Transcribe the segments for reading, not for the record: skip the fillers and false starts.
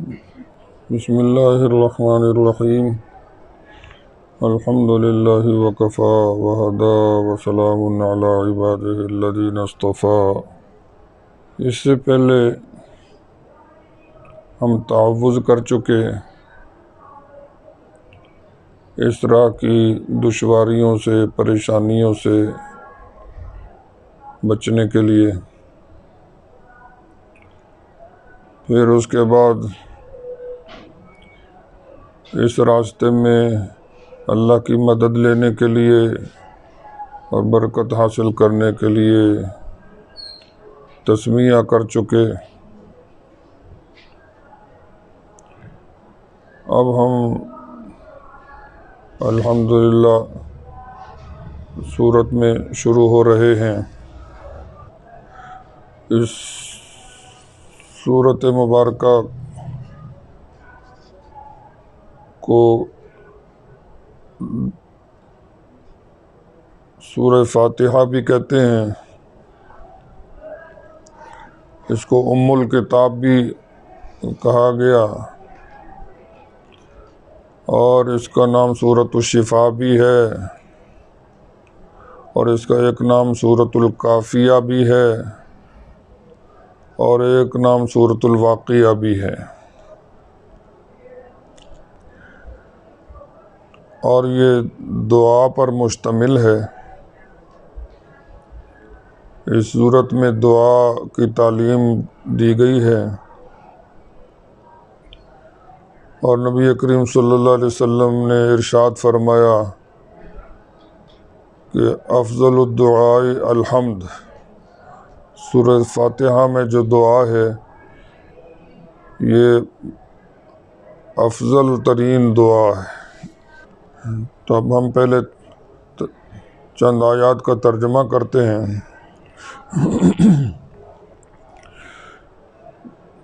بسم اللہ الرحمن الرحیم الحمد للہ وکفا وہدا وسلام علی عبادہ الذین اصطفیٰ۔ اس سے پہلے ہم تعوذ کر چکے اس طرح کی دشواریوں سے، پریشانیوں سے بچنے کے لیے۔ پھر اس کے بعد اس راستے میں اللہ کی مدد لینے کے لیے اور برکت حاصل کرنے کے لیے تسمیہ کر چکے۔ اب ہم الحمدللہ سورت میں شروع ہو رہے ہیں۔ اس سورت مبارکہ کو سورہ فاتحہ بھی کہتے ہیں، اس کو ام الکتاب بھی کہا گیا، اور اس کا نام سورۃ الشفاء بھی ہے، اور اس کا ایک نام سورۃ الکافیہ بھی ہے، اور ایک نام سورۃ الواقعہ بھی ہے۔ اور یہ دعا پر مشتمل ہے۔ اس صورت میں دعا کی تعلیم دی گئی ہے، اور نبی کریم صلی اللہ علیہ وسلم نے ارشاد فرمایا کہ افضل الدعاء الحمد۔ سورہ فاتحہ میں جو دعا ہے یہ افضل ترین دعا ہے۔ تو اب ہم پہلے چند آیات کا ترجمہ کرتے ہیں۔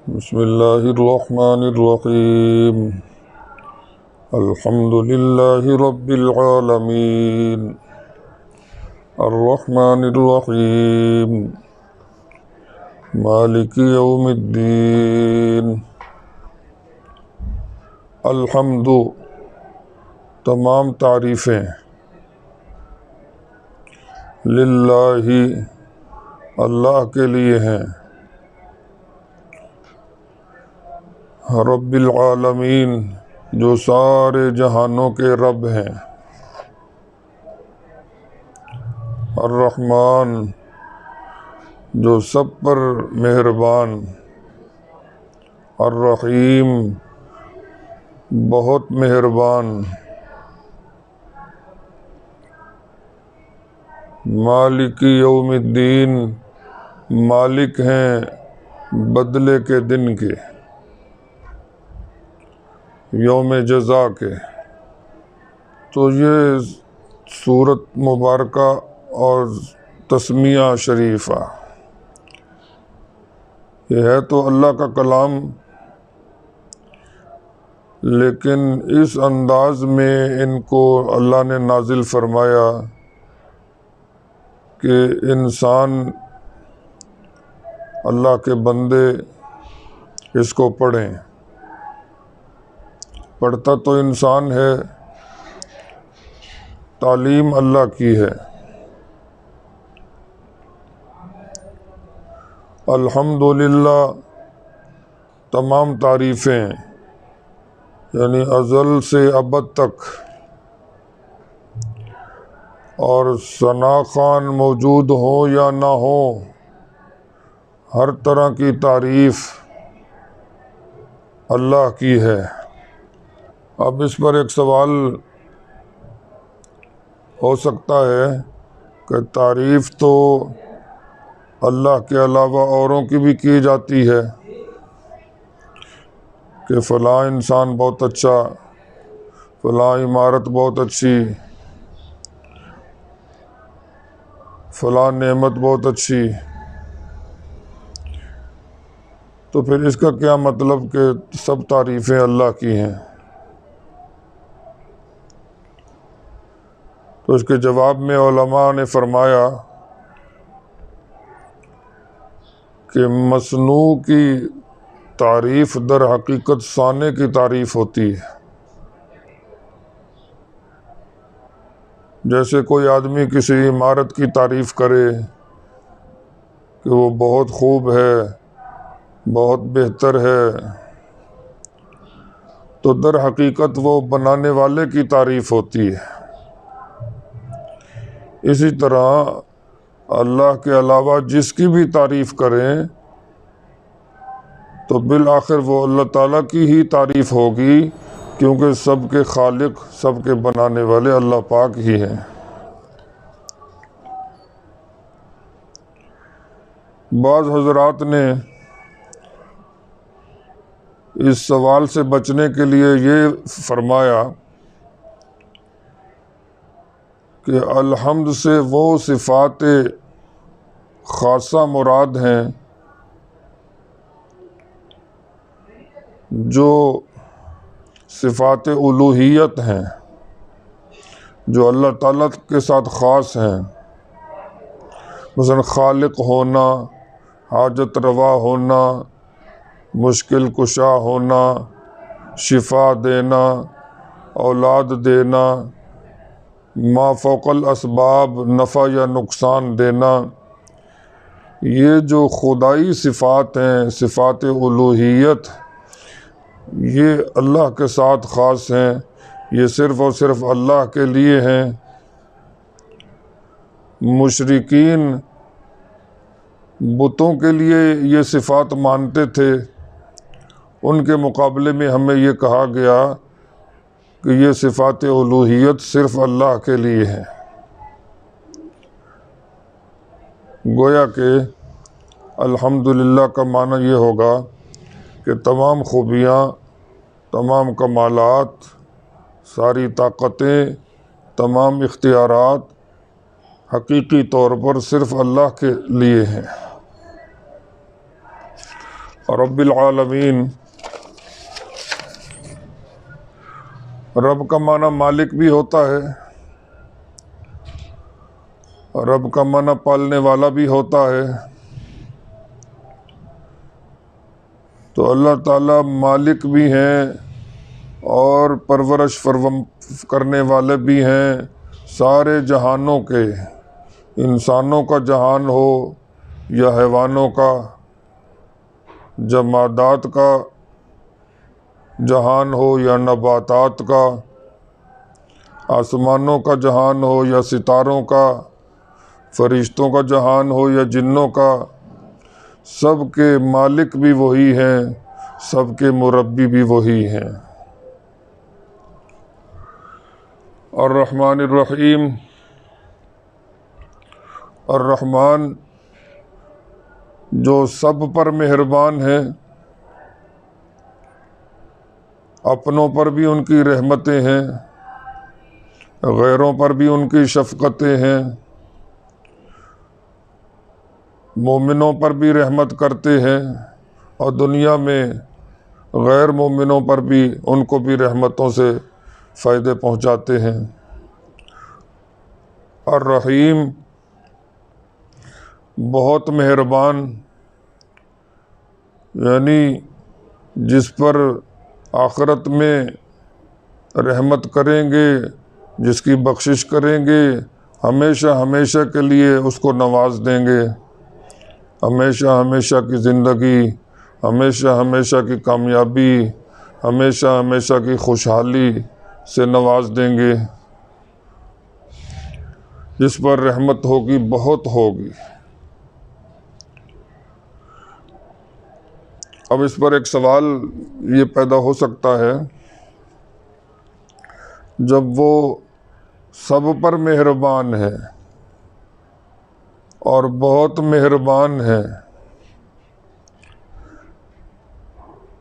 بسم اللہ الرحمن الرحیم الحمد للہ رب العالمین الرحمن الرحیم مالک یوم الدین۔ الحمد، تمام تعریفیں، للہ، اللہ کے لیے ہیں، رب العالمین، جو سارے جہانوں کے رب ہیں، الرحمن، جو سب پر مہربان، الرحیم، بہت مہربان، مالک یوم الدین، مالک ہیں بدلے کے دن کے، یوم جزا کے۔ تو یہ سورت مبارکہ اور تسمیہ شریفہ یہ ہے تو اللہ کا کلام، لیکن اس انداز میں ان کو اللہ نے نازل فرمایا کہ انسان، اللہ کے بندے اس کو پڑھیں۔ پڑھتا تو انسان ہے، تعلیم اللہ کی ہے۔ الحمدللہ، تمام تعریفیں، یعنی ازل سے ابد تک، اور ثنا خوان موجود ہوں یا نہ ہوں، ہر طرح کی تعریف اللہ کی ہے۔ اب اس پر ایک سوال ہو سکتا ہے کہ تعریف تو اللہ کے علاوہ اوروں کی بھی کی جاتی ہے، کہ فلاں انسان بہت اچھا، فلاں عمارت بہت اچھی، فلاں نعمت بہت اچھی۔ تو پھر اس کا کیا مطلب کہ سب تعریفیں اللہ کی ہیں؟ تو اس کے جواب میں علماء نے فرمایا کہ مصنوع کی تعریف در حقیقت صانع کی تعریف ہوتی ہے۔ جیسے کوئی آدمی کسی عمارت کی تعریف کرے کہ وہ بہت خوب ہے، بہت بہتر ہے، تو در حقیقت وہ بنانے والے کی تعریف ہوتی ہے۔ اسی طرح اللہ کے علاوہ جس کی بھی تعریف کریں تو بالآخر وہ اللہ تعالیٰ کی ہی تعریف ہوگی، کیونکہ سب کے خالق، سب کے بنانے والے اللہ پاک ہی ہیں۔ بعض حضرات نے اس سوال سے بچنے کے لیے یہ فرمایا کہ الحمد سے وہ صفات خاصہ مراد ہیں جو صفات الوہیت ہیں، جو اللہ تعالیٰ کے ساتھ خاص ہیں، مثلا خالق ہونا، حاجت روا ہونا، مشکل کشا ہونا، شفا دینا، اولاد دینا، ما فوق الاسباب نفع یا نقصان دینا، یہ جو خدائی صفات ہیں، صفات الوہیت، یہ اللہ کے ساتھ خاص ہیں، یہ صرف اور صرف اللہ کے لیے ہیں۔ مشرکین بتوں کے لیے یہ صفات مانتے تھے، ان کے مقابلے میں ہمیں یہ کہا گیا کہ یہ صفات الوہیت صرف اللہ کے لیے ہیں۔ گویا کہ الحمدللہ کا معنی یہ ہوگا کہ تمام خوبیاں، تمام کمالات، ساری طاقتیں، تمام اختیارات حقیقی طور پر صرف اللہ کے لیے ہیں۔ رب العالمین، رب کا معنی مالک بھی ہوتا ہے، رب کا معنی پالنے والا بھی ہوتا ہے۔ تو اللہ تعالیٰ مالک بھی ہیں اور پرورش کرنے والے بھی ہیں سارے جہانوں کے، انسانوں کا جہان ہو یا حیوانوں کا، جمادات کا جہان ہو یا نباتات کا، آسمانوں کا جہان ہو یا ستاروں کا، فرشتوں کا جہان ہو یا جنوں کا، سب کے مالک بھی وہی ہیں، سب کے مربی بھی وہی ہیں۔ الرحمن الرحیم، الرحمن جو سب پر مہربان ہے، اپنوں پر بھی ان کی رحمتیں ہیں، غیروں پر بھی ان کی شفقتیں ہیں، مومنوں پر بھی رحمت کرتے ہیں اور دنیا میں غیر مومنوں پر بھی ان کو بھی رحمتوں سے فائدے پہنچاتے ہیں۔ الرحیم بہت مہربان، یعنی جس پر آخرت میں رحمت کریں گے، جس کی بخشش کریں گے، ہمیشہ ہمیشہ کے لیے اس کو نواز دیں گے، ہمیشہ ہمیشہ کی زندگی، ہمیشہ ہمیشہ کی کامیابی، ہمیشہ ہمیشہ کی خوشحالی سے نواز دیں گے۔ جس پر رحمت ہوگی بہت ہوگی۔ اب اس پر ایک سوال یہ پیدا ہو سکتا ہے، جب وہ سب پر مہربان ہے اور بہت مہربان ہے،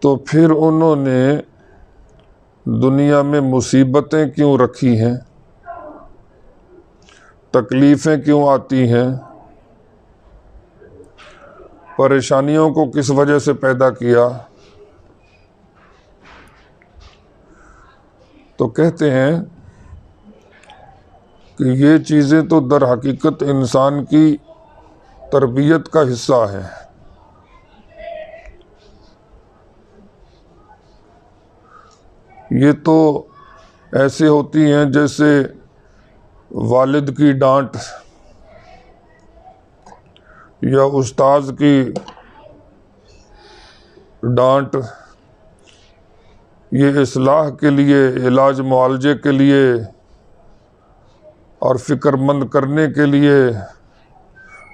تو پھر انہوں نے دنیا میں مصیبتیں کیوں رکھی ہیں، تکلیفیں کیوں آتی ہیں، پریشانیوں کو کس وجہ سے پیدا کیا؟ تو کہتے ہیں کہ یہ چیزیں تو در حقیقت انسان کی تربیت کا حصہ ہیں۔ یہ تو ایسے ہوتی ہیں جیسے والد کی ڈانٹ یا استاذ کی ڈانٹ، یہ اصلاح کے لیے، علاج معالجے کے لیے اور فکر مند کرنے کے لیے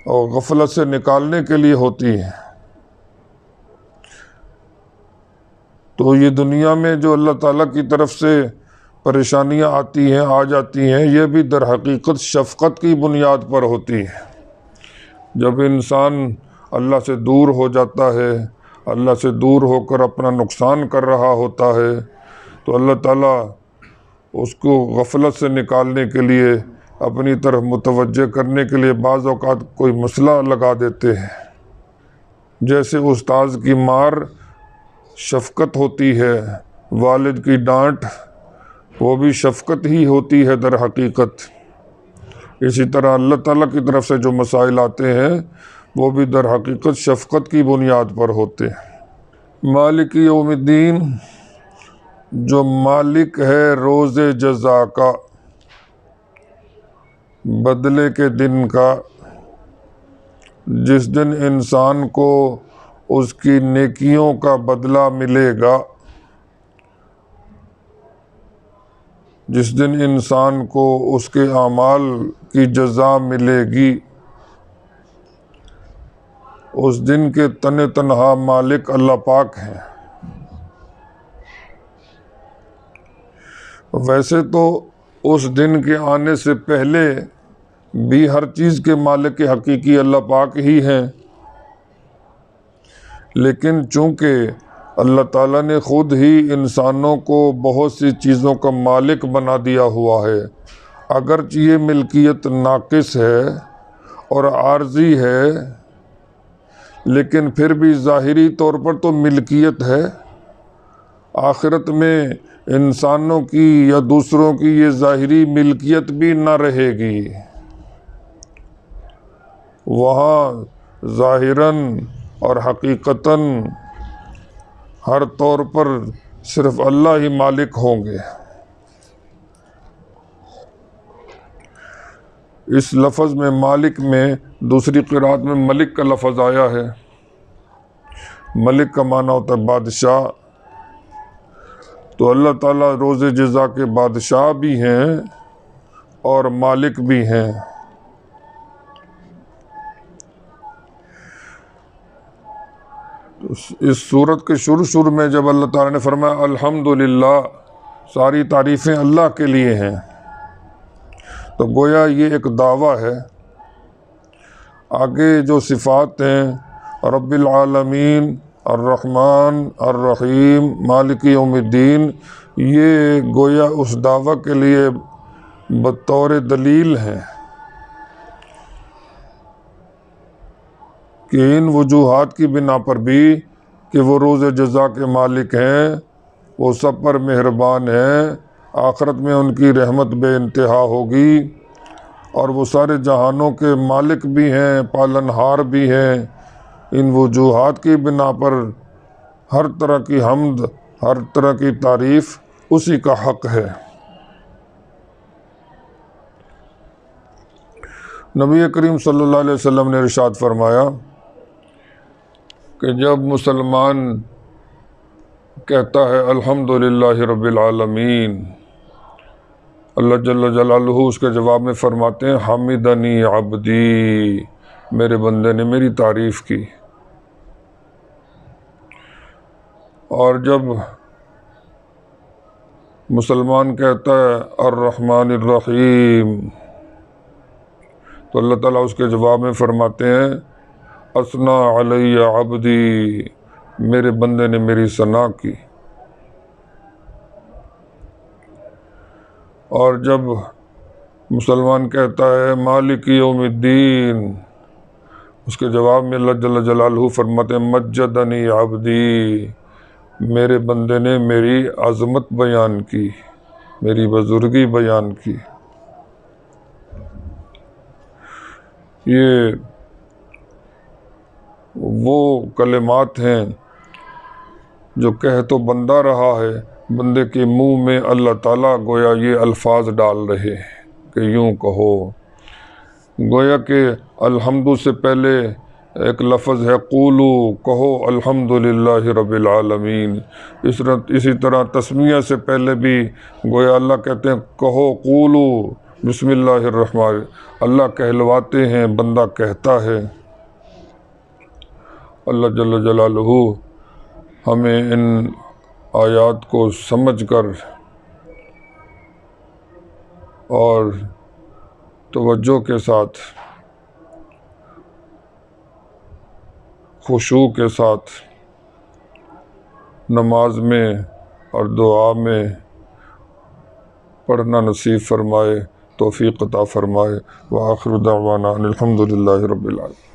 اور غفلت سے نکالنے کے لیے ہوتی ہیں۔ تو یہ دنیا میں جو اللہ تعالیٰ کی طرف سے پریشانیاں آتی ہیں، آ جاتی ہیں، یہ بھی در حقیقت شفقت کی بنیاد پر ہوتی ہیں۔ جب انسان اللہ سے دور ہو جاتا ہے، اللہ سے دور ہو کر اپنا نقصان کر رہا ہوتا ہے، تو اللہ تعالیٰ اس کو غفلت سے نکالنے کے لیے، اپنی طرف متوجہ کرنے کے لیے بعض اوقات کوئی مسئلہ لگا دیتے ہیں۔ جیسے استاذ کی مار شفقت ہوتی ہے، والد کی ڈانٹ وہ بھی شفقت ہی ہوتی ہے در حقیقت۔ اسی طرح اللہ تعالیٰ کی طرف سے جو مسائل آتے ہیں وہ بھی در حقیقت شفقت کی بنیاد پر ہوتے ہیں۔ مالک یوم الدین، جو مالک ہے روز جزا کا، بدلے کے دن کا، جس دن انسان کو اس کی نیکیوں کا بدلہ ملے گا، جس دن انسان کو اس کے اعمال کی جزا ملے گی، اس دن کے تنہا مالک اللہ پاک ہیں۔ ویسے تو اس دن کے آنے سے پہلے بھی ہر چیز کے مالک حقیقی اللہ پاک ہی ہیں، لیکن چونکہ اللہ تعالیٰ نے خود ہی انسانوں کو بہت سی چیزوں کا مالک بنا دیا ہوا ہے، اگرچہ یہ ملکیت ناقص ہے اور عارضی ہے، لیکن پھر بھی ظاہری طور پر تو ملکیت ہے۔ آخرت میں انسانوں کی یا دوسروں کی یہ ظاہری ملکیت بھی نہ رہے گی، وہاں ظاہراً اور حقیقتاً ہر طور پر صرف اللہ ہی مالک ہوں گے۔ اس لفظ میں مالک میں دوسری قرأت میں ملک کا لفظ آیا ہے۔ ملک کا معنی ہوتا ہے بادشاہ، تو اللہ تعالیٰ روز جزا کے بادشاہ بھی ہیں اور مالک بھی ہیں۔ اس سورت کے شروع میں جب اللہ تعالیٰ نے فرمایا الحمدللہ، ساری تعریفیں اللہ کے لیے ہیں، تو گویا یہ ایک دعویٰ ہے۔ آگے جو صفات ہیں رب العالمین، الرحمن، الرحیم، مالک یوم الدین، یہ گویا اس دعویٰ کے لیے بطور دلیل ہیں کہ ان وجوہات کی بنا پر بھی کہ وہ روز جزا کے مالک ہیں، وہ سب پر مہربان ہیں، آخرت میں ان کی رحمت بے انتہا ہوگی، اور وہ سارے جہانوں کے مالک بھی ہیں، پالنہار بھی ہیں۔ ان وجوہات کی بنا پر ہر طرح کی حمد، ہر طرح کی تعریف اسی کا حق ہے۔ نبی کریم صلی اللہ علیہ وسلم نے ارشاد فرمایا کہ جب مسلمان کہتا ہے الحمدللہ رب العالمین، اللہ جل جلالہ اس کے جواب میں فرماتے ہیں حمدنی عبدی، میرے بندے نے میری تعریف کی۔ اور جب مسلمان کہتا ہے الرحمن الرحیم، تو اللہ تعالیٰ اس کے جواب میں فرماتے ہیں اثنا علی عبدی، میرے بندے نے میری ثنا کی۔ اور جب مسلمان کہتا ہے مالک یوم الدین، اس کے جواب میں اللہ جل جلالہ فرماتے ہیں مجدنی عبدی، میرے بندے نے میری عظمت بیان کی، میری بزرگی بیان کی۔ یہ وہ کلمات ہیں جو کہہ تو بندہ رہا ہے بندے کے منہ میں اللہ تعالیٰ گویا یہ الفاظ ڈال رہے ہیں کہ یوں کہو، گویا کہ الحمد سے پہلے ایک لفظ ہے قولو، کہو الحمدللہ رب العالمین۔ اسی طرح تسمیہ سے پہلے بھی گویا اللہ کہتے ہیں کہو قولو بسم اللہ الرحمن، اللہ کہلواتے ہیں، بندہ کہتا ہے۔ اللہ جل جلالہ ہمیں ان آیات کو سمجھ کر اور توجہ کے ساتھ، خشوع کے ساتھ نماز میں اور دعا میں پڑھنا نصیب فرمائے، توفیق عطا فرمائے۔ وآخر دعوانا ان الحمدللہ رب العالمین۔